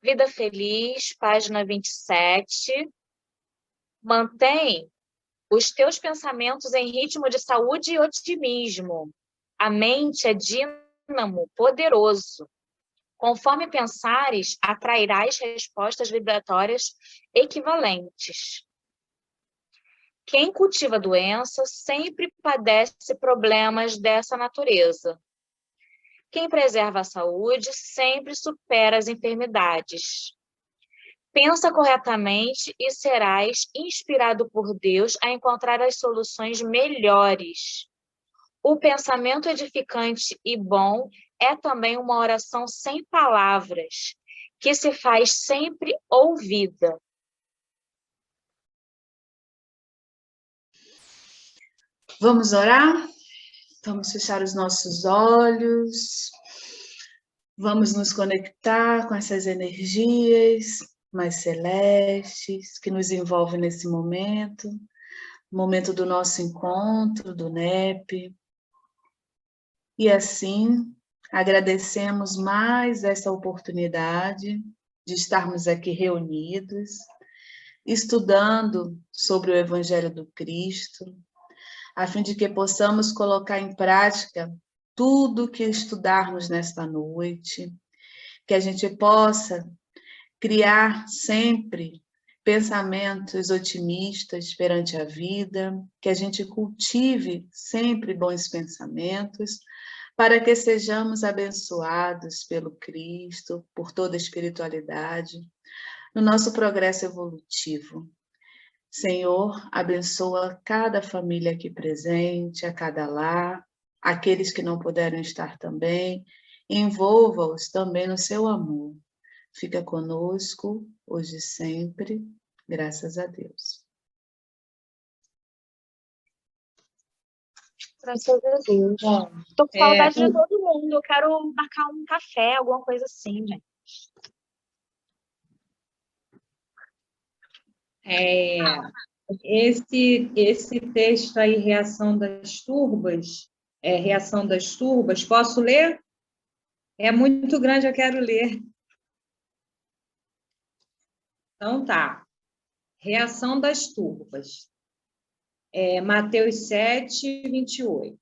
Vida Feliz, página 27. Mantém os teus pensamentos em ritmo de saúde e otimismo. A mente é dínamo poderoso. Conforme pensares, atrairás respostas vibratórias equivalentes. Quem cultiva doença sempre padece problemas dessa natureza. Quem preserva a saúde sempre supera as enfermidades. Pensa corretamente e serás inspirado por Deus a encontrar as soluções melhores. O pensamento edificante e bom é também uma oração sem palavras, que se faz sempre ouvida. Vamos orar? Vamos fechar os nossos olhos. Vamos nos conectar com essas energias mais celestes que nos envolvem nesse momento do nosso encontro, do NEP. E assim, agradecemos mais essa oportunidade de estarmos aqui reunidos, estudando sobre o Evangelho do Cristo, a fim de que possamos colocar em prática tudo que estudarmos nesta noite, que a gente possa criar sempre pensamentos otimistas perante a vida, que a gente cultive sempre bons pensamentos, para que sejamos abençoados pelo Cristo, por toda a espiritualidade, no nosso progresso evolutivo. Senhor, abençoa cada família aqui presente, a cada lar, aqueles que não puderam estar também, envolva-os também no seu amor. Fica conosco, hoje e sempre, graças a Deus. Graças a Deus. Tô com saudade de todo mundo. Eu quero marcar um café, alguma coisa assim, gente. Esse texto aí, Reação das Turbas, posso ler? É muito grande, eu quero ler. Então tá. Reação das Turbas. Mateus 7, 28.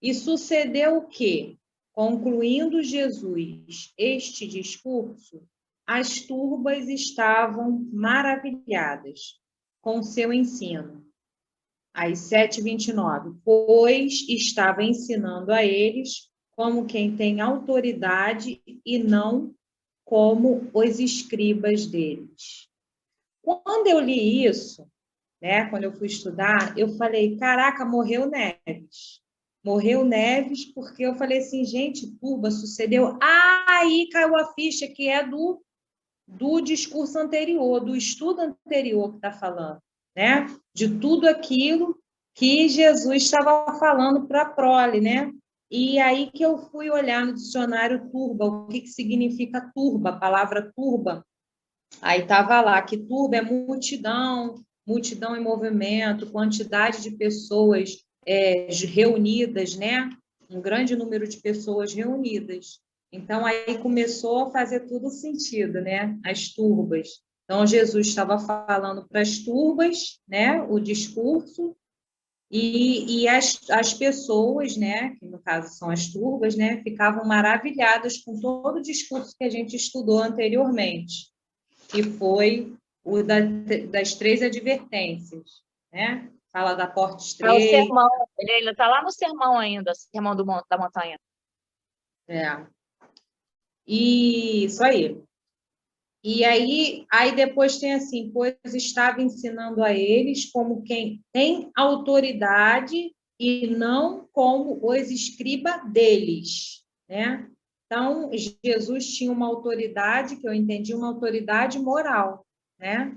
E sucedeu que, concluindo Jesus este discurso, as turbas estavam maravilhadas com seu ensino. Às 7h29, pois estava ensinando a eles como quem tem autoridade e não como os escribas deles. Quando eu li isso, né, quando eu fui estudar, eu falei, caraca, morreu Neves. Morreu Neves porque eu falei assim, gente, turba, sucedeu. Aí caiu a ficha que é do discurso anterior, do estudo anterior que está falando, né? De tudo aquilo que Jesus estava falando para a prole, né? E aí que eu fui olhar no dicionário turba, o que significa turba, a palavra turba. Aí estava lá que turba é multidão em movimento, quantidade de pessoas reunidas, né? Um grande número de pessoas reunidas. Então, aí começou a fazer todo sentido, né? As turbas. Então, Jesus estava falando para as turbas, né? O discurso, e as pessoas, né? Que no caso são as turbas, né? Ficavam maravilhadas com todo o discurso que a gente estudou anteriormente, que foi o das 3 advertências, né? Fala da porta estreita. O sermão, ele está lá no sermão ainda, sermão da montanha. E isso aí. E aí depois tem assim, pois estava ensinando a eles como quem tem autoridade e não como os escriba deles, né? Então, Jesus tinha uma autoridade, que eu entendi, uma autoridade moral, né?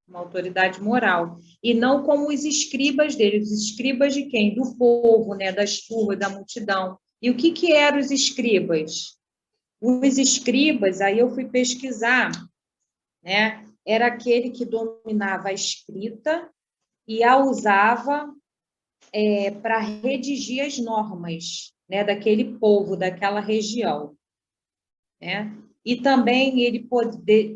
Uma autoridade moral. E não como os escribas dele. Os escribas de quem? Do povo, né? Das turbas, da multidão. E o que eram os escribas? Os escribas, aí eu fui pesquisar, né? Era aquele que dominava a escrita e a usava para redigir as normas, né? Daquele povo, daquela região, né? e também ele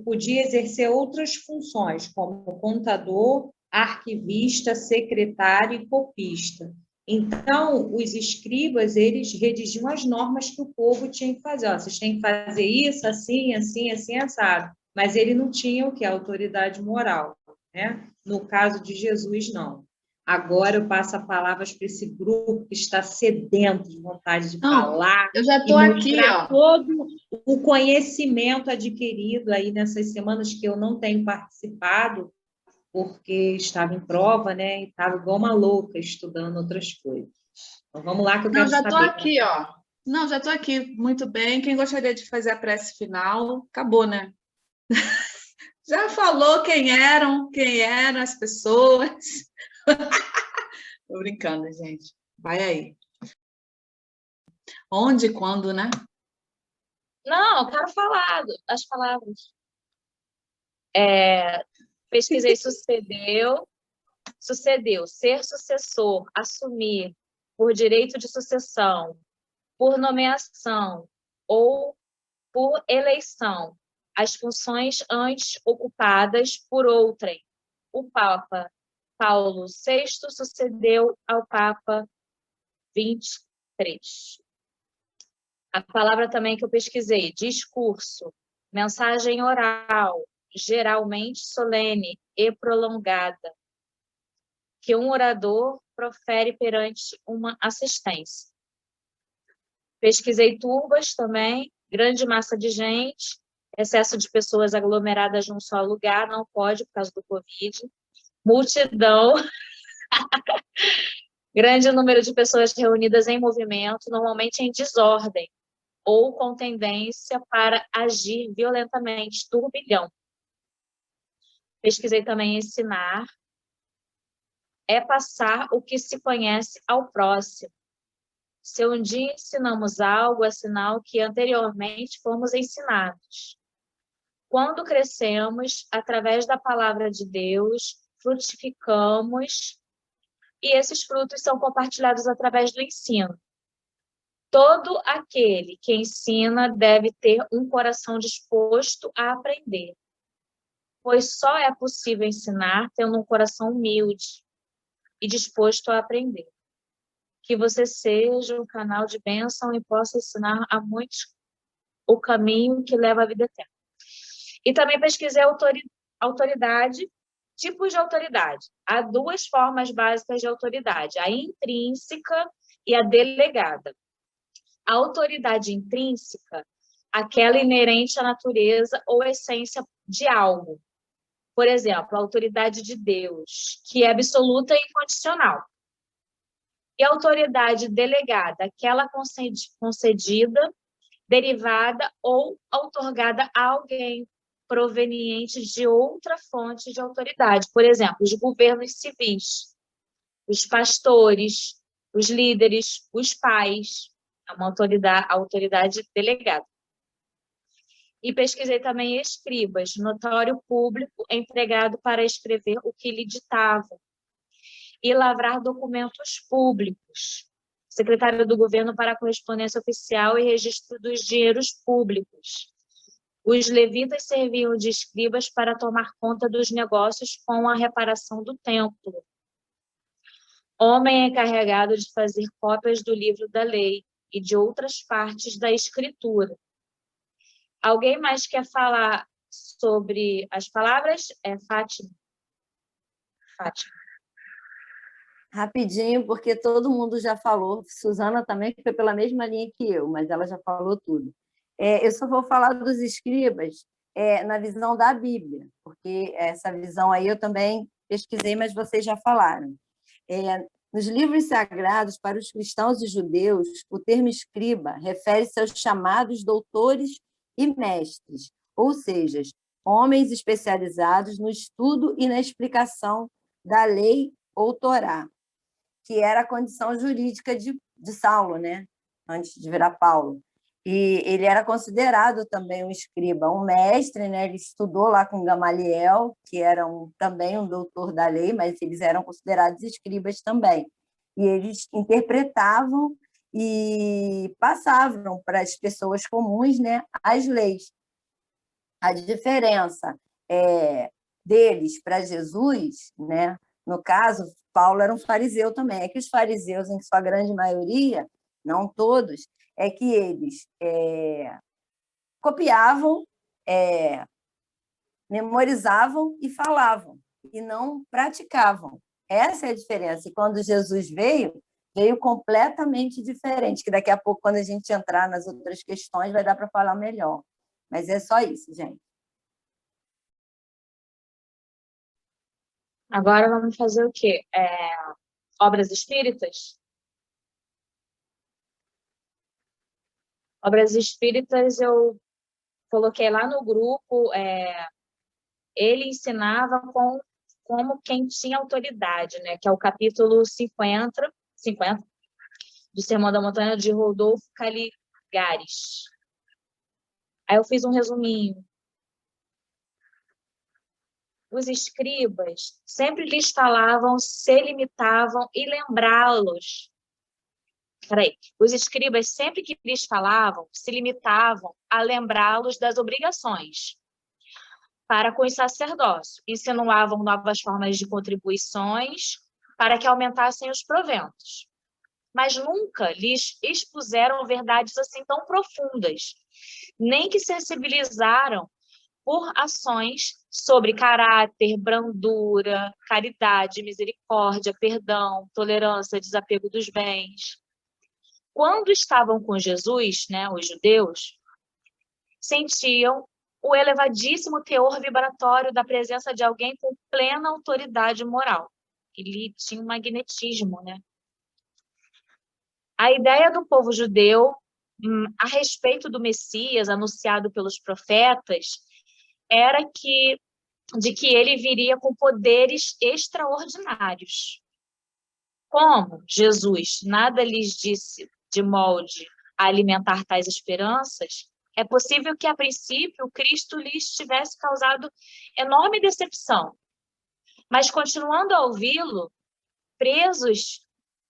podia exercer outras funções, como contador, arquivista, secretário e copista. Então, os escribas, eles redigiam as normas que o povo tinha que fazer. Ó, vocês têm que fazer isso, assim, assim, assim, assado. Mas ele não tinha o que? A autoridade moral, né? No caso de Jesus, não. Agora eu passo a palavra para esse grupo que está sedento de vontade de falar eu já e estou aqui, mostrar ó. todo o conhecimento adquirido aí nessas semanas que eu não tenho participado, porque estava em prova, né? E estava igual uma louca estudando outras coisas. Então, vamos lá que eu Não, quero já estou saber. aqui, ó. Não, já estou aqui. Muito bem. Quem gostaria de fazer a prece final? Acabou, né? Já falou quem eram as pessoas. Tô brincando, gente. Vai aí. Onde e quando, né? Não, eu quero falar as palavras. Pesquisei sucedeu, ser sucessor, assumir, por direito de sucessão, por nomeação ou por eleição, as funções antes ocupadas por outrem. O Papa Paulo VI sucedeu ao Papa 23. A palavra também que eu pesquisei, discurso, mensagem oral, geralmente solene e prolongada, que um orador profere perante uma assistência. Pesquisei turbas também, grande massa de gente, excesso de pessoas aglomeradas num só lugar, não pode por causa do Covid. Multidão, grande número de pessoas reunidas em movimento, normalmente em desordem, ou com tendência para agir violentamente, turbilhão. Pesquisei também ensinar, é passar o que se conhece ao próximo. Se um dia ensinamos algo, é sinal que anteriormente fomos ensinados. Quando crescemos, através da palavra de Deus, frutificamos, e esses frutos são compartilhados através do ensino. Todo aquele que ensina deve ter um coração disposto a aprender, pois só é possível ensinar tendo um coração humilde e disposto a aprender. Que você seja um canal de bênção e possa ensinar a muitos o caminho que leva à vida eterna. E também pesquisei autoridade, tipos de autoridade. Há duas formas básicas de autoridade, a intrínseca e a delegada. A autoridade intrínseca, aquela inerente à natureza ou essência de algo. Por exemplo, a autoridade de Deus, que é absoluta e incondicional. E a autoridade delegada, aquela concedida, derivada ou outorgada a alguém proveniente de outra fonte de autoridade. Por exemplo, os governos civis, os pastores, os líderes, os pais. É uma autoridade delegada. E pesquisei também escribas, notório público empregado para escrever o que lhe ditavam e lavrar documentos públicos, secretário do governo para a correspondência oficial e registro dos dinheiros públicos. Os levitas serviam de escribas para tomar conta dos negócios com a reparação do templo. Homem encarregado de fazer cópias do livro da lei e de outras partes da escritura. Alguém mais quer falar sobre as palavras? Fátima. Fátima. Rapidinho, porque todo mundo já falou. Suzana também foi pela mesma linha que eu, mas ela já falou tudo. Eu só vou falar dos escribas na visão da Bíblia, porque essa visão aí eu também pesquisei, mas vocês já falaram. Nos livros sagrados, para os cristãos e judeus, o termo escriba refere-se aos chamados doutores e mestres, ou seja, homens especializados no estudo e na explicação da lei ou Torá, que era a condição jurídica de Saulo, né? Antes de virar Paulo. E ele era considerado também um escriba, um mestre, né? Ele estudou lá com Gamaliel, que era também um doutor da lei, mas eles eram considerados escribas também. E eles interpretavam e passavam para as pessoas comuns, né, as leis. A diferença deles para Jesus, né? No caso, Paulo era um fariseu também. É que os fariseus, em sua grande maioria, não todos, é que eles copiavam, memorizavam e falavam, e não praticavam. Essa é a diferença. E quando Jesus veio completamente diferente, que daqui a pouco, quando a gente entrar nas outras questões, vai dar para falar melhor. Mas é só isso, gente. Agora vamos fazer o quê? Obras espíritas? Obras espíritas eu coloquei lá no grupo, ele ensinava como quem tinha autoridade, né? Que é o capítulo 50 do Sermão da Montanha de Rodolfo Caligares. Aí eu fiz um resuminho. Os escribas sempre lhes falavam, se limitavam e lembrá-los. Os escribas sempre que lhes falavam, se limitavam a lembrá-los das obrigações para com os sacerdócios. Insinuavam novas formas de contribuições para que aumentassem os proventos. Mas nunca lhes expuseram verdades assim tão profundas, nem que sensibilizaram por ações sobre caráter, brandura, caridade, misericórdia, perdão, tolerância, desapego dos bens. Quando estavam com Jesus, né, os judeus, sentiam o elevadíssimo teor vibratório da presença de alguém com plena autoridade moral. Ele tinha um magnetismo, né? A ideia do povo judeu a respeito do Messias anunciado pelos profetas era de que ele viria com poderes extraordinários. Como Jesus nada lhes disse de molde a alimentar tais esperanças, é possível que, a princípio, o Cristo lhes tivesse causado enorme decepção. Mas, continuando a ouvi-lo, presos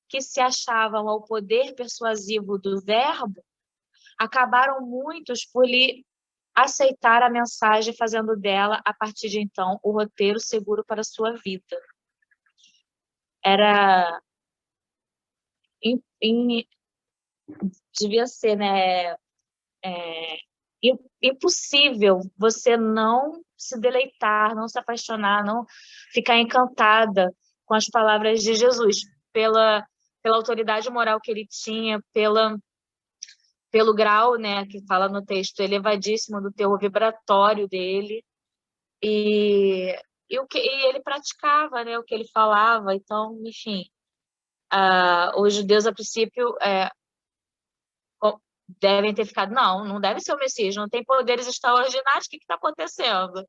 que se achavam ao poder persuasivo do verbo, acabaram muitos por lhe aceitar a mensagem, fazendo dela, a partir de então, o roteiro seguro para a sua vida. Era... devia ser, né? Impossível você não se deleitar, não se apaixonar, não ficar encantada com as palavras de Jesus, pela autoridade moral que ele tinha, pelo grau, né, que fala no texto, elevadíssimo do teor vibratório dele, e ele praticava, né, o que ele falava. Então, enfim, os judeus, a princípio, devem ter ficado, não deve ser o Messias, não tem poderes extraordinários, o que está acontecendo?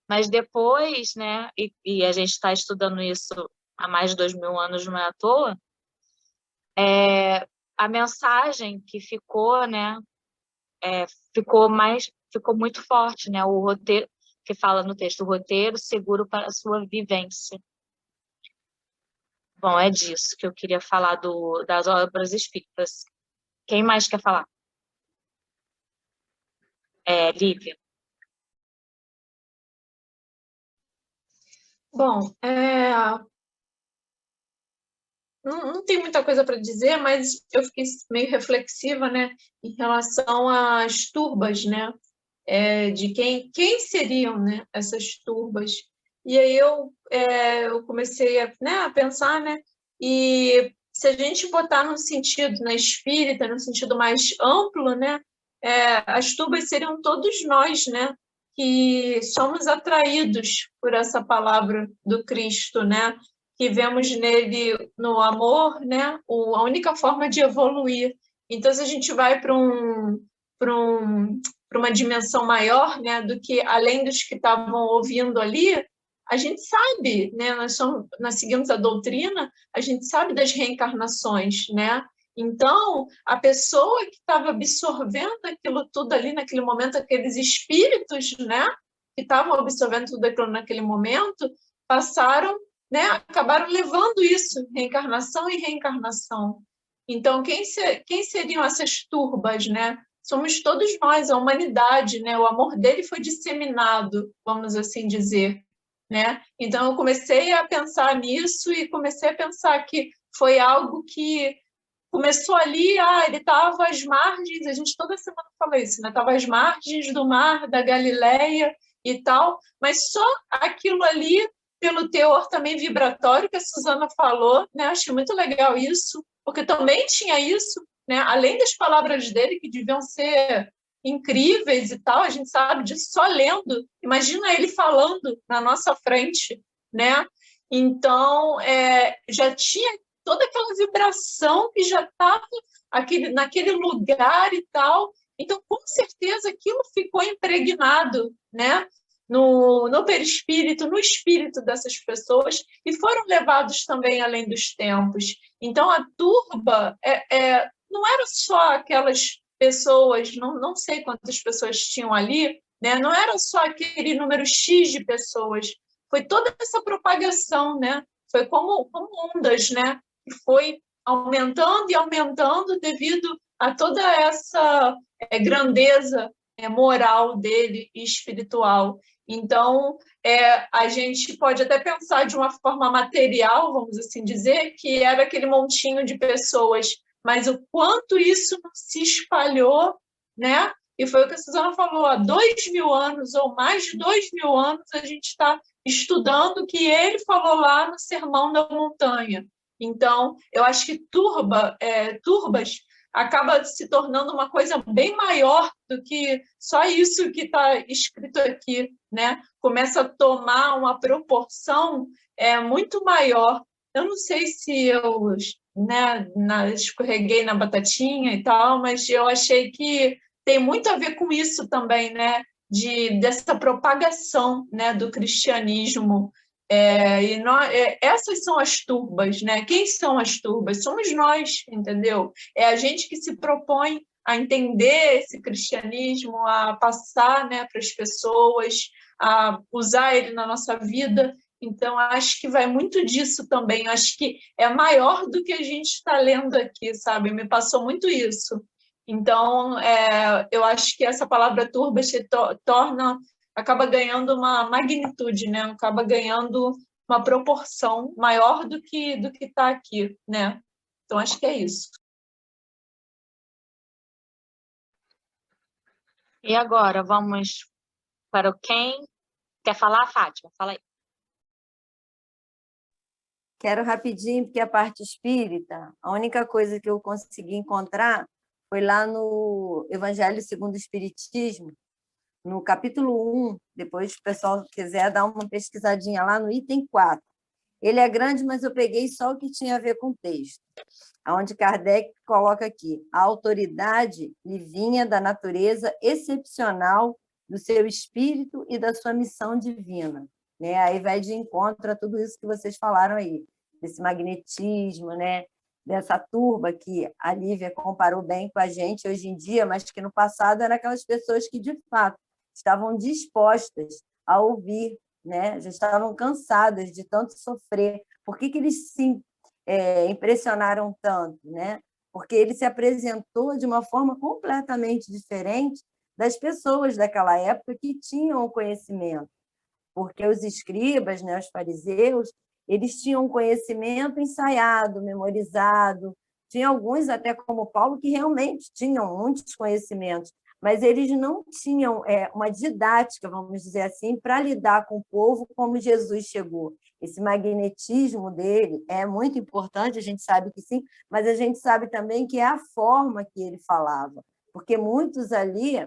Mas depois, né, e a gente está estudando isso há mais de 2000 anos, não é à toa, a mensagem que ficou, né, ficou muito forte, né, o roteiro, que fala no texto, o roteiro seguro para a sua vivência. Bom, é disso que eu queria falar das obras espíritas. Quem mais quer falar? Lívia. Bom, não tem muita coisa para dizer, mas eu fiquei meio reflexiva, né, em relação às turbas, né, de quem seriam, né, essas turbas. E aí eu comecei a pensar, né, e se a gente botar no sentido, na espírita, no sentido mais amplo, né, as turbas seriam todos nós, né, que somos atraídos por essa palavra do Cristo, né, que vemos nele, no amor, né, a única forma de evoluir. Então, se a gente vai para uma dimensão maior, né, do que além dos que estavam ouvindo ali, a gente sabe, né, nós seguimos a doutrina, a gente sabe das reencarnações, né? Então, a pessoa que estava absorvendo aquilo tudo ali naquele momento, aqueles espíritos, né, que estavam absorvendo tudo aquilo naquele momento, passaram, né, acabaram levando isso, reencarnação e reencarnação. Então, quem seriam essas turbas, né? somos todos nós, a humanidade, né? O amor dele foi disseminado, vamos assim dizer, né? Então eu comecei a pensar nisso e comecei a pensar que foi algo que começou ali, ele estava às margens, a gente toda semana fala isso, né? Estava às margens do mar da Galileia e tal, mas só aquilo ali, pelo teor também vibratório que a Susana falou, né? Achei muito legal isso, porque também tinha isso, né? Além das palavras dele, que deviam ser incríveis e tal, a gente sabe disso só lendo. Imagina ele falando na nossa frente, né? Então, já tinha toda aquela vibração que já estava naquele lugar e tal. Então, com certeza, aquilo ficou impregnado, né? No perispírito, no espírito dessas pessoas, e foram levados também além dos tempos. Então, a turba não era só aquelas pessoas, não sei quantas pessoas tinham ali, né? Não era só aquele número X de pessoas, foi toda essa propagação, né? Foi como ondas, né? Que foi aumentando e aumentando devido a toda essa grandeza moral dele e espiritual. Então, a gente pode até pensar de uma forma material, vamos assim dizer, que era aquele montinho de pessoas, mas o quanto isso se espalhou, né? E foi o que a Susana falou, há 2.000 anos ou mais de 2.000 anos a gente está estudando o que ele falou lá no Sermão da Montanha. Então, eu acho que turbas acaba se tornando uma coisa bem maior do que só isso que está escrito aqui, né? Começa a tomar uma proporção muito maior. Eu não sei se eu, né, escorreguei na batatinha e tal, mas eu achei que tem muito a ver com isso também, né? Dessa propagação, né, do cristianismo. Essas são as turbas, né? Quem são as turbas? Somos nós, entendeu? É a gente que se propõe a entender esse cristianismo, a passar, né, para as pessoas, a usar ele na nossa vida. Então, acho que vai muito disso também. Acho que é maior do que a gente está lendo aqui, sabe? Me passou muito isso. Então, eu acho que essa palavra turba se acaba ganhando uma magnitude, né? Acaba ganhando uma proporção maior do que está aqui, né? Então, acho que é isso. E agora, vamos para o quem quer falar, Fátima? Fala aí. Quero rapidinho, porque a parte espírita, a única coisa que eu consegui encontrar foi lá no Evangelho segundo o Espiritismo, no capítulo 1, depois, se o pessoal quiser dar uma pesquisadinha lá no item 4. Ele é grande, mas eu peguei só o que tinha a ver com o texto, onde Kardec coloca aqui, a autoridade lhe vinha da natureza excepcional do seu espírito e da sua missão divina. Né? Aí vai de encontro a tudo isso que vocês falaram aí, desse magnetismo, né? Dessa turba que a Lívia comparou bem com a gente hoje em dia, mas que no passado eram aquelas pessoas que, de fato, estavam dispostas a ouvir, né? Já estavam cansadas de tanto sofrer. Por que eles se impressionaram tanto? Né? Porque ele se apresentou de uma forma completamente diferente das pessoas daquela época que tinham o conhecimento. Porque os escribas, né, os fariseus, eles tinham um conhecimento ensaiado, memorizado. Tinha alguns, até como Paulo, que realmente tinham muitos conhecimentos, mas eles não tinham uma didática, vamos dizer assim, para lidar com o povo como Jesus chegou. Esse magnetismo dele é muito importante, a gente sabe que sim, mas a gente sabe também que é a forma que ele falava, porque muitos ali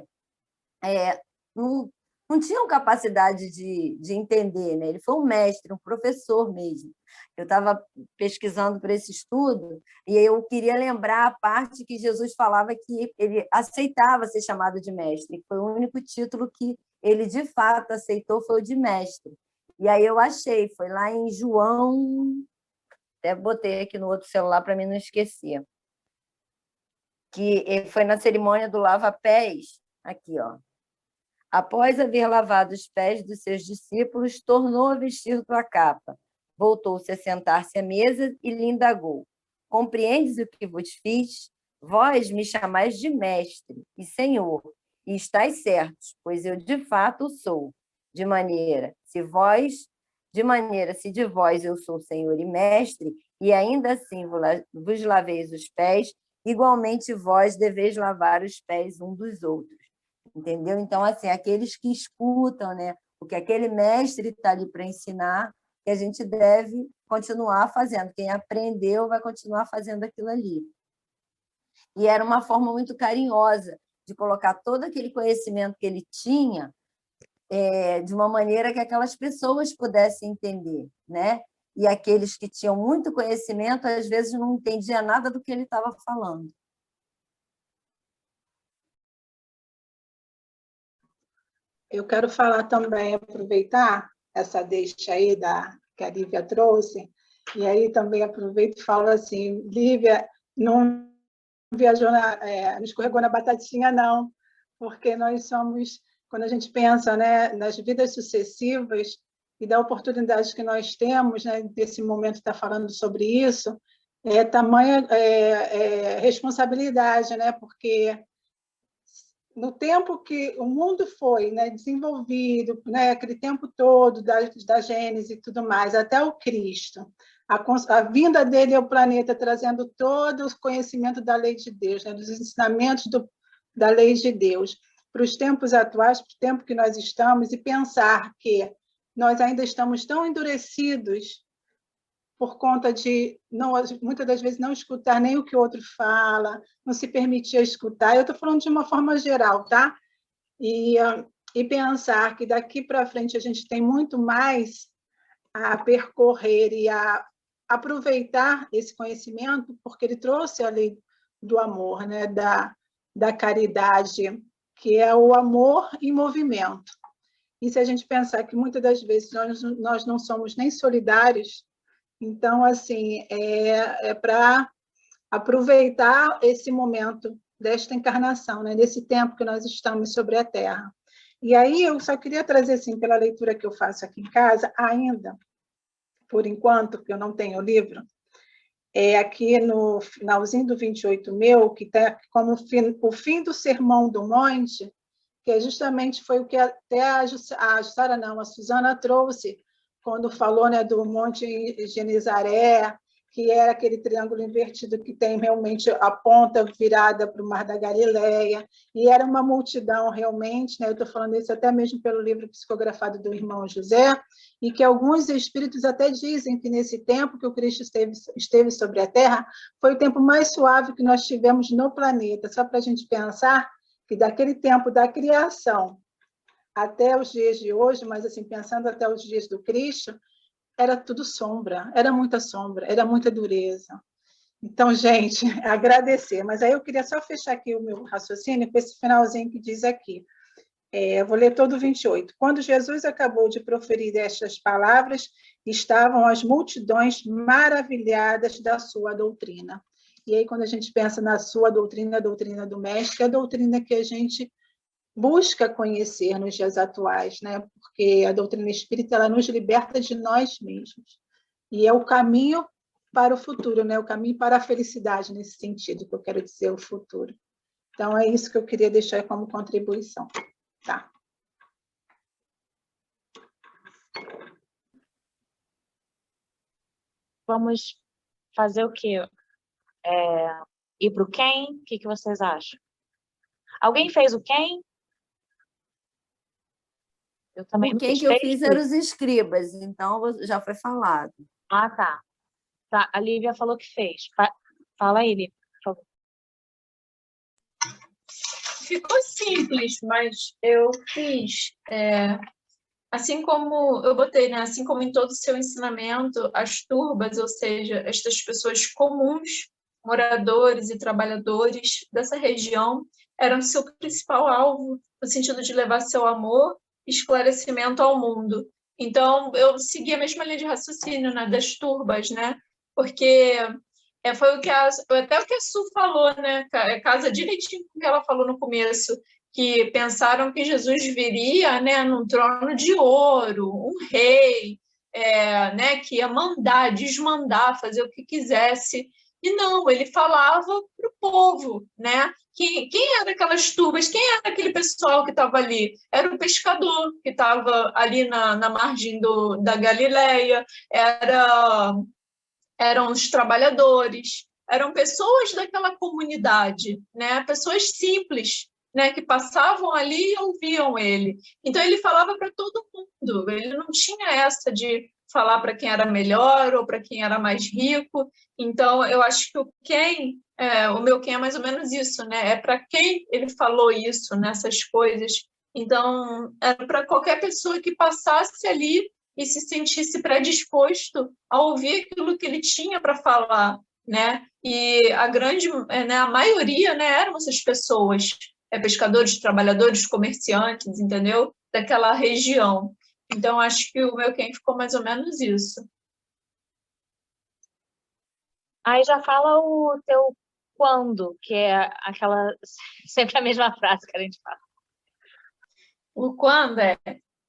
não tinham capacidade de entender, né? Ele foi um mestre, um professor mesmo. Eu estava pesquisando para esse estudo e eu queria lembrar a parte que Jesus falava que ele aceitava ser chamado de mestre. Foi o único título que ele, de fato, aceitou, foi o de mestre. E aí eu achei, foi lá em João... Até botei aqui no outro celular para mim não esquecer. Que foi na cerimônia do lava-pés, aqui, ó. Após haver lavado os pés dos seus discípulos, tornou a vestir tua capa. Voltou-se a sentar-se à mesa e lhe indagou. Compreendes o que vos fiz? Vós me chamais de mestre e senhor, e estáis certos, pois eu de fato sou. De maneira, se de vós eu sou senhor e mestre, e ainda assim vos laveis os pés, igualmente vós deveis lavar os pés um dos outros. Entendeu? Então, assim, aqueles que escutam, né, o que aquele mestre está ali para ensinar, que a gente deve continuar fazendo. Quem aprendeu vai continuar fazendo aquilo ali. E era uma forma muito carinhosa de colocar todo aquele conhecimento que ele tinha de uma maneira que aquelas pessoas pudessem entender, né? E aqueles que tinham muito conhecimento, às vezes, não entendiam nada do que ele estava falando. Eu quero falar também, aproveitar essa deixa aí que a Lívia trouxe, e aí também aproveito e falo assim, Lívia, não viajou, não escorregou na batatinha, não, porque nós somos, quando a gente pensa, né, nas vidas sucessivas e da oportunidade que nós temos, né, desse momento estar falando sobre isso, tamanha responsabilidade, né, porque no tempo que o mundo foi, né, desenvolvido, né, aquele tempo todo da Gênese e tudo mais, até o Cristo, a vinda dele ao planeta trazendo todo o conhecimento da lei de Deus, né, dos ensinamentos da lei de Deus, para os tempos atuais, para o tempo que nós estamos, e pensar que nós ainda estamos tão endurecidos por conta de, muitas das vezes, não escutar nem o que o outro fala, não se permitir escutar. Eu estou falando de uma forma geral, tá? E pensar que daqui para frente a gente tem muito mais a percorrer e a aproveitar esse conhecimento, porque ele trouxe a lei do amor, né? da caridade, que é o amor em movimento. E se a gente pensar que muitas das vezes nós não somos nem solidários, então, assim, para aproveitar esse momento desta encarnação, né, desse tempo que nós estamos sobre a Terra. E aí eu só queria trazer, assim, pela leitura que eu faço aqui em casa, ainda, por enquanto, porque eu não tenho o livro, aqui no finalzinho do 28 meu, que está como o fim do Sermão do Monte, que justamente foi o que até a Suzana trouxe, quando falou, né, do Monte Genizaré, que era aquele triângulo invertido que tem realmente a ponta virada para o Mar da Galileia, e era uma multidão realmente, né, eu estou falando isso até mesmo pelo livro psicografado do irmão José, e que alguns espíritos até dizem que nesse tempo que o Cristo esteve sobre a Terra, foi o tempo mais suave que nós tivemos no planeta, só para a gente pensar que daquele tempo da criação até os dias de hoje, mas assim, pensando até os dias do Cristo, era tudo sombra, era muita dureza. Então, gente, agradecer. Mas aí eu queria só fechar aqui o meu raciocínio com esse finalzinho que diz aqui. Eu vou ler todo o 28. Quando Jesus acabou de proferir estas palavras, estavam as multidões maravilhadas da sua doutrina. E aí, quando a gente pensa na sua doutrina, a doutrina do Mestre, é a doutrina que a gente busca conhecer nos dias atuais, né? Porque a doutrina espírita ela nos liberta de nós mesmos. E é o caminho para o futuro, né? O caminho para a felicidade, nesse sentido, que eu quero dizer, o futuro. Então, é isso que eu queria deixar como contribuição. Tá. Vamos fazer o quê? Ir para o quem? O que vocês acham? Alguém fez o quem? Eu também O quem que eu fiz eram os escribas, então já foi falado. Ah, tá. A Lívia falou que fez. Fala aí, Lívia, por favor. Ficou simples, mas eu fiz, assim como eu botei, né? Assim como em todo o seu ensinamento, as turbas, ou seja, estas pessoas comuns, moradores e trabalhadores dessa região, eram seu principal alvo, no sentido de levar seu amor e esclarecimento ao mundo. Então, eu segui a mesma linha de raciocínio, né, das turbas, né? Porque foi até o que a Su falou, né? Casa direitinho com o que ela falou no começo, que pensaram que Jesus viria, né, num trono de ouro, um rei, né, que ia mandar, desmandar, fazer o que quisesse. E não, ele falava para o povo, né? Quem eram aquelas turbas? Quem era aquele pessoal que estava ali? Era o pescador que estava ali na margem da Galileia, eram os trabalhadores, eram pessoas daquela comunidade, né? Pessoas simples, né? Que passavam ali e ouviam ele. Então, ele falava para todo mundo, ele não tinha essa de falar para quem era melhor ou para quem era mais rico. Então, eu acho que o meu quem é mais ou menos isso, né? É para quem ele falou isso, nessas coisas. Então, era para qualquer pessoa que passasse ali e se sentisse predisposto a ouvir aquilo que ele tinha para falar, né? E a maioria, né, eram essas pessoas, pescadores, trabalhadores, comerciantes, entendeu? Daquela região. Então, acho que o meu quem ficou mais ou menos isso. Aí já fala o teu quando, que é aquela sempre a mesma frase que a gente fala. O quando é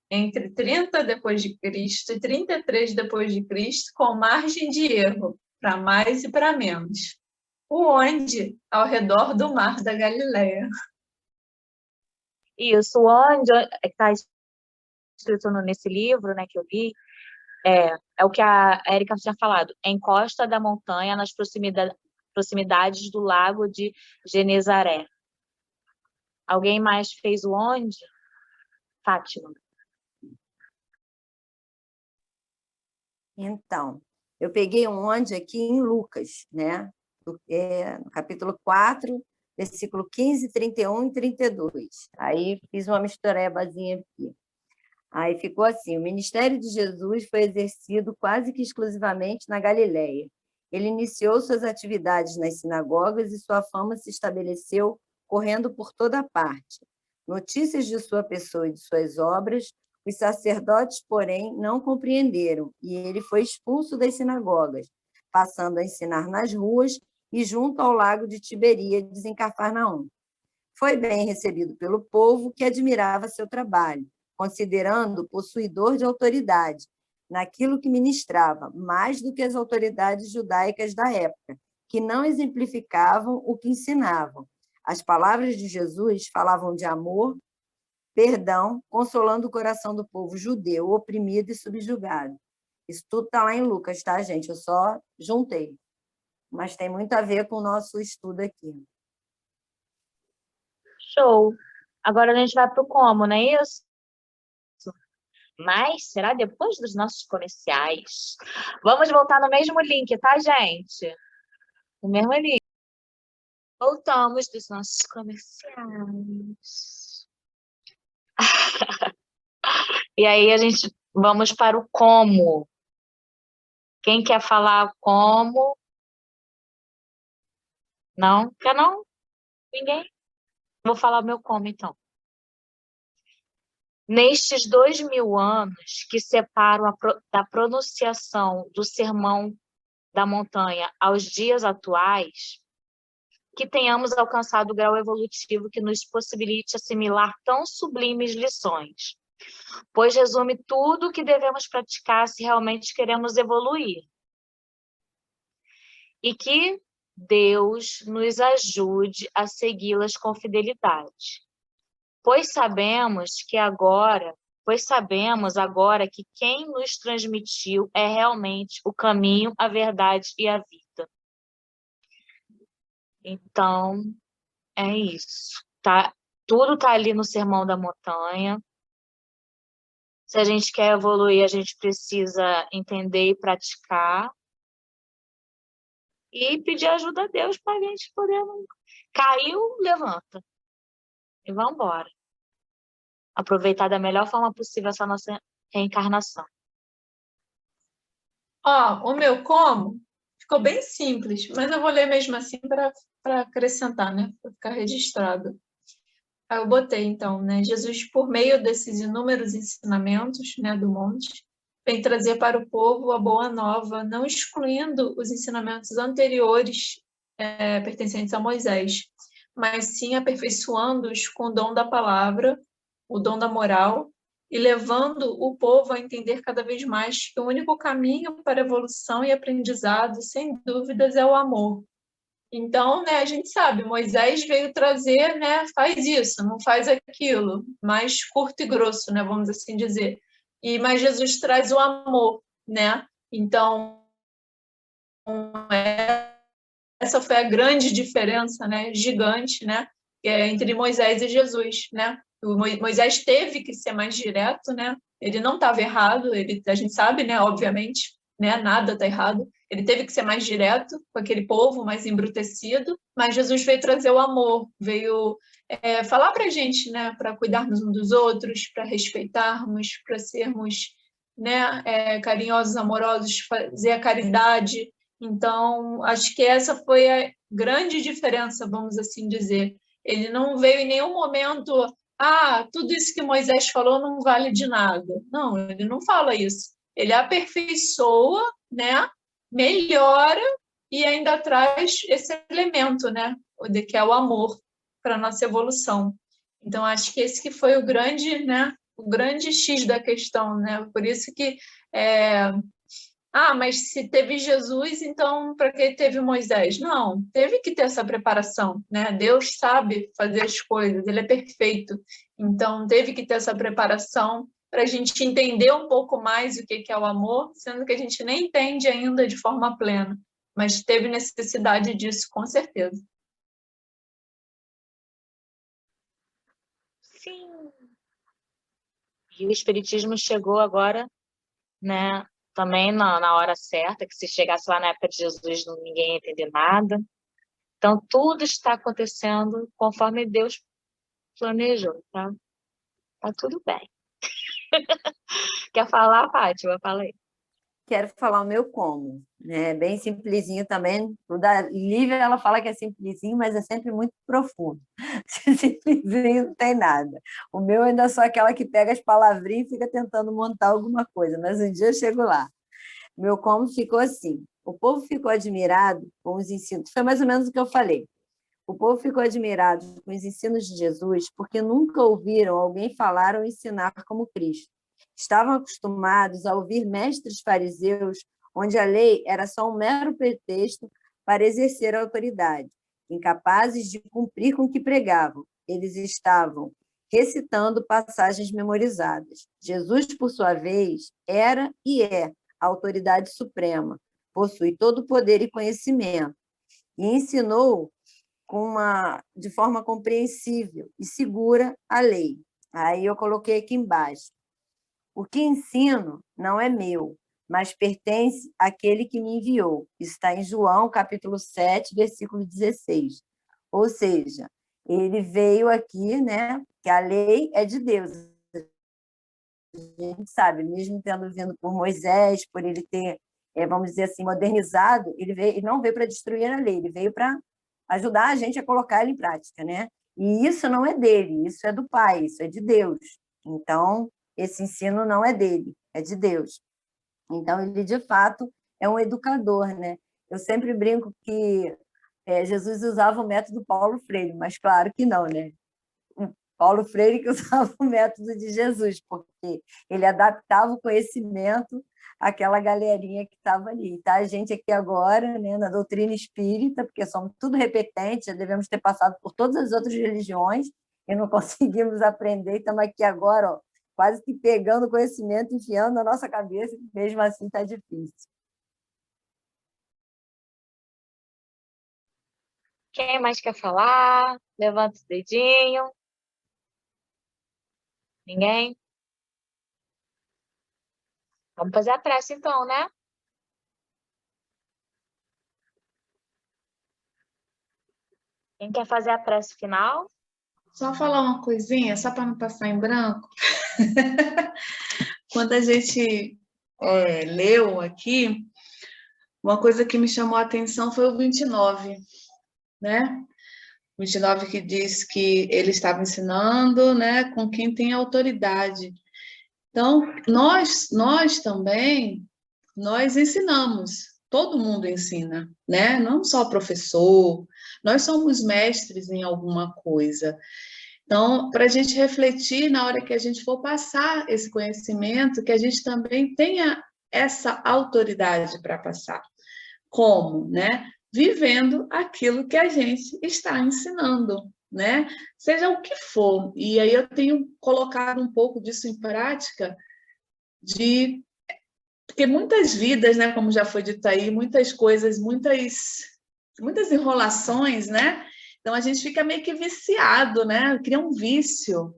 entre 30 depois de Cristo e 33 depois de Cristo, com margem de erro, para mais e para menos. O onde? Ao redor do mar da Galileia. Isso, onde está escrito nesse livro, né, que eu li, é o que a Érica tinha falado, em Costa da Montanha, nas proximidades do lago de Genezaré. Alguém mais fez o onde? Fátima. Então, eu peguei um onde aqui em Lucas, né? No capítulo 4, versículo 15, 31 e 32. Aí fiz uma misturebazinha aqui. Aí ficou assim: o ministério de Jesus foi exercido quase que exclusivamente na Galileia. Ele iniciou suas atividades nas sinagogas e sua fama se estabeleceu correndo por toda parte. Notícias de sua pessoa e de suas obras, os sacerdotes, porém, não compreenderam, e ele foi expulso das sinagogas, passando a ensinar nas ruas e junto ao lago de Tiberíades, em Cafarnaum. Foi bem recebido pelo povo, que admirava seu trabalho, considerando possuidor de autoridade naquilo que ministrava, mais do que as autoridades judaicas da época, que não exemplificavam o que ensinavam. As palavras de Jesus falavam de amor, perdão, consolando o coração do povo judeu, oprimido e subjugado. Isso tudo está lá em Lucas, tá, gente? Eu só juntei. Mas tem muito a ver com o nosso estudo aqui. Show. Agora a gente vai para o como, não é isso? Mas será depois dos nossos comerciais. Vamos voltar no mesmo link, tá, gente? No mesmo link. Voltamos dos nossos comerciais. E aí a gente vamos para o como. Quem quer falar como? Não? Quer não? Ninguém? Vou falar o meu como, então. Nestes 2000 anos que separam da pronunciação do Sermão da Montanha aos dias atuais, que tenhamos alcançado o grau evolutivo que nos possibilite assimilar tão sublimes lições, pois resume tudo o que devemos praticar se realmente queremos evoluir. E que Deus nos ajude a segui-las com fidelidade. Pois sabemos agora que quem nos transmitiu é realmente o caminho, a verdade e a vida. Então, é isso. Tá? Tudo está ali no Sermão da Montanha. Se a gente quer evoluir, a gente precisa entender e praticar. E pedir ajuda a Deus para a gente poder... Caiu, levanta. E vamos embora. Aproveitar da melhor forma possível essa nossa reencarnação. O meu como ficou bem simples, mas eu vou ler mesmo assim para acrescentar, né? Para ficar registrado. Aí eu botei, então, né? Jesus, por meio desses inúmeros ensinamentos, né, do monte, vem trazer para o povo a boa nova, não excluindo os ensinamentos anteriores pertencentes a Moisés, mas sim aperfeiçoando-os com o dom da palavra, o dom da moral e levando o povo a entender cada vez mais que o único caminho para evolução e aprendizado, sem dúvidas, é o amor. Então, né, a gente sabe, Moisés veio trazer, né, faz isso, não faz aquilo, mais curto e grosso, né, vamos assim dizer. Mas Jesus traz o amor, né? Então, essa foi a grande diferença, né, gigante, né, entre Moisés e Jesus, né? Moisés teve que ser mais direto, né? Ele não estava errado, a gente sabe, né, obviamente, né, nada está errado. Ele teve que ser mais direto com aquele povo, mais embrutecido, mas Jesus veio trazer o amor, veio falar para a gente, né, para cuidarmos uns dos outros, para respeitarmos, para sermos, né, carinhosos, amorosos, fazer a caridade. Então, acho que essa foi a grande diferença, vamos assim dizer. Ele não veio em nenhum momento, tudo isso que Moisés falou não vale de nada. Não, ele não fala isso. Ele aperfeiçoa, né, melhora e ainda traz esse elemento, né, que é o amor para a nossa evolução. Então, acho que esse que foi o grande, né, o grande X da questão, né? Por isso que mas se teve Jesus, então para que teve Moisés? Não, teve que ter essa preparação, né? Deus sabe fazer as coisas, ele é perfeito. Então, teve que ter essa preparação para a gente entender um pouco mais o que é o amor, sendo que a gente nem entende ainda de forma plena, mas teve necessidade disso, com certeza. Sim. E o Espiritismo chegou agora, né, também na hora certa, que se chegasse lá na época de Jesus, ninguém ia entender nada. Então, tudo está acontecendo conforme Deus planejou, tá? Tá tudo bem. Quer falar, Fátima? Fala aí. Quero falar o meu como, né? Bem simplesinho também. O da Lívia, ela fala que é simplesinho, mas é sempre muito profundo. Simplesinho não tem nada. O meu ainda sou aquela que pega as palavrinhas e fica tentando montar alguma coisa, mas um dia eu chego lá. Meu como ficou assim. O povo ficou admirado com os ensinos. Foi mais ou menos o que eu falei. O povo ficou admirado com os ensinos de Jesus porque nunca ouviram alguém falar ou ensinar como Cristo. Estavam acostumados a ouvir mestres fariseus, onde a lei era só um mero pretexto para exercer a autoridade, incapazes de cumprir com o que pregavam. Eles estavam recitando passagens memorizadas. Jesus, por sua vez, era e é a autoridade suprema, possui todo o poder e conhecimento, e ensinou de forma compreensível e segura a lei. Aí eu coloquei aqui embaixo. O que ensino não é meu, mas pertence àquele que me enviou. Isso está em João, capítulo 7, versículo 16. Ou seja, ele veio aqui, né, que a lei é de Deus. A gente sabe, mesmo tendo vindo por Moisés, por ele ter, vamos dizer assim, modernizado, ele não veio para destruir a lei, ele veio para ajudar a gente a colocar ela em prática, né? E isso não é dele, isso é do Pai, isso é de Deus. Então, esse ensino não é dele, é de Deus. Então, ele, de fato, é um educador, né? Eu sempre brinco que Jesus usava o método Paulo Freire, mas claro que não, né? Paulo Freire que usava o método de Jesus, porque ele adaptava o conhecimento àquela galerinha que estava ali. Tá? A gente aqui agora, né, na doutrina espírita, porque somos tudo repetentes, já devemos ter passado por todas as outras religiões e não conseguimos aprender, estamos aqui agora, ó, quase que pegando conhecimento, enfiando na nossa cabeça, mesmo assim está difícil. Quem mais quer falar? Levanta o dedinho. Ninguém? Vamos fazer a prece, então, né? Quem quer fazer a prece final? Só falar uma coisinha, só para não passar em branco. Quando a gente leu aqui, uma coisa que me chamou a atenção foi o 29, né? 29 que diz que ele estava ensinando, né, com quem tem autoridade. Então, nós também, nós ensinamos, todo mundo ensina, né? Não só o professor, nós somos mestres em alguma coisa. Então, para a gente refletir na hora que a gente for passar esse conhecimento, que a gente também tenha essa autoridade para passar. Como, né? Vivendo aquilo que a gente está ensinando, né? Seja o que for. E aí eu tenho colocado um pouco disso em prática, porque muitas vidas, né, como já foi dito aí, muitas coisas, muitas enrolações, né? Então a gente fica meio que viciado, né? Cria um vício.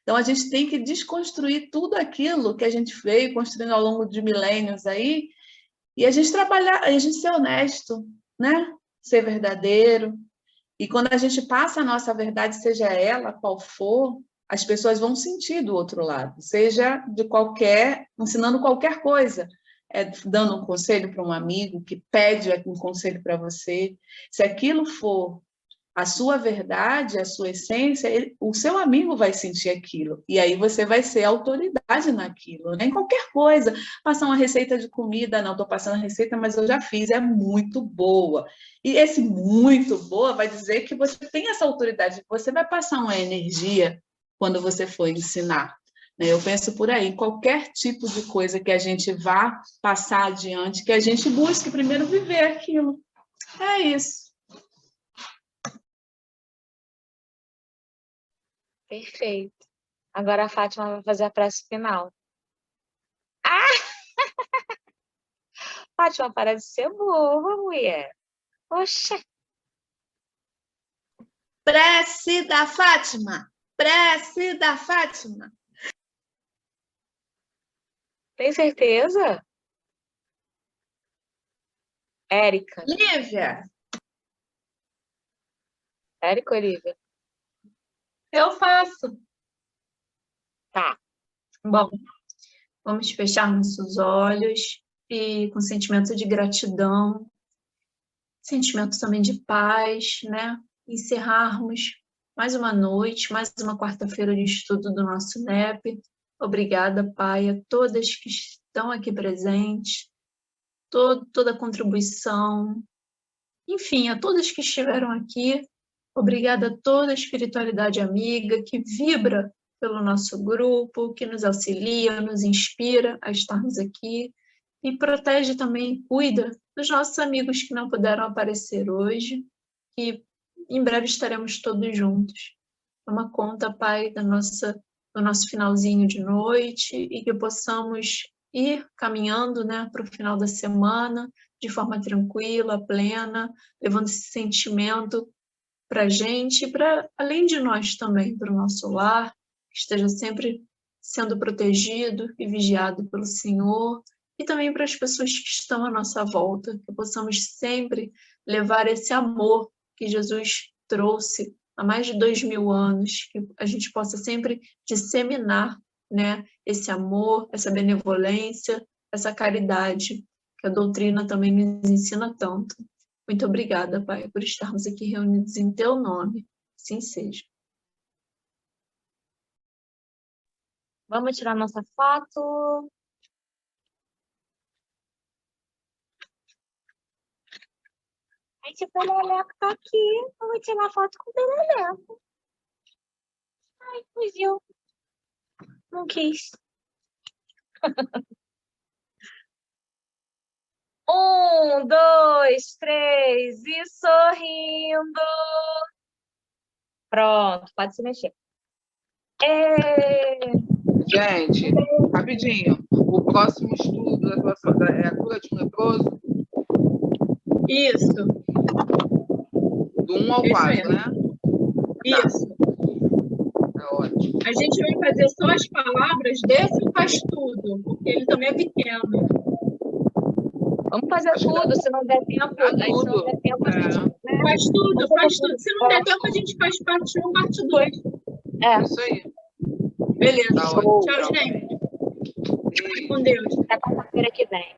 Então a gente tem que desconstruir tudo aquilo que a gente veio construindo ao longo de milênios aí, e a gente trabalhar, a gente ser honesto, né? Ser verdadeiro. E quando a gente passa a nossa verdade, seja ela qual for, as pessoas vão sentir do outro lado, seja ensinando qualquer coisa, dando um conselho para um amigo que pede um conselho para você. Se aquilo for a sua verdade, a sua essência, o seu amigo vai sentir aquilo. E aí você vai ser autoridade naquilo, né? Em qualquer coisa. Passar uma receita de comida, não estou passando a receita, mas eu já fiz, é muito boa. E esse muito boa vai dizer que você tem essa autoridade, você vai passar uma energia quando você for ensinar. Eu penso por aí, qualquer tipo de coisa que a gente vá passar adiante, que a gente busque primeiro viver aquilo. É isso. Perfeito. Agora a Fátima vai fazer a prece final. Ah! Fátima, parece ser boa, mulher. Poxa. Prece da Fátima. Prece da Fátima. Tem certeza? Érica. Lívia. Érica ou Lívia? Eu faço. Tá. Bom, vamos fechar nossos olhos e com sentimento de gratidão, sentimento também de paz, né? Encerrarmos mais uma noite, mais uma quarta-feira de estudo do nosso NEP. Obrigada, Pai, a todas que estão aqui presentes, toda a contribuição, enfim, a todas que estiveram aqui. Obrigada a toda a espiritualidade amiga que vibra pelo nosso grupo, que nos auxilia, nos inspira a estarmos aqui e protege também, cuida dos nossos amigos que não puderam aparecer hoje, que em breve estaremos todos juntos. Toma conta, Pai, do nosso finalzinho de noite e que possamos ir caminhando, né, para o final da semana de forma tranquila, plena, levando esse sentimento para a gente e para além de nós também, para o nosso lar, que esteja sempre sendo protegido e vigiado pelo Senhor, e também para as pessoas que estão à nossa volta, que possamos sempre levar esse amor que Jesus trouxe há mais de 2000 anos, que a gente possa sempre disseminar, né, esse amor, essa benevolência, essa caridade, que a doutrina também nos ensina tanto. Muito obrigada, Pai, por estarmos aqui reunidos em Teu nome. Assim seja. Vamos tirar nossa foto. Ai, que Peleleco tá aqui. Eu vou tirar foto com o Peleleco. Ai, fugiu. Não quis. 1, 2, 3 e sorrindo. Pronto, pode se mexer. Gente, rapidinho. O próximo estudo é a cura de um leproso? Isso. Do 1 ao 4, né? Isso. É ótimo. A gente vai fazer só as palavras desse faz tudo, porque ele também é pequeno. Vamos fazer tudo, se não der tempo. Aí, se não der tempo, a gente... Faz tudo, faz tudo. Se não der tempo, a gente faz parte 1, parte 2. Isso aí. Beleza. Tá ótimo. Tchau, gente. Beijo. Com Deus. Até quarta-feira que vem.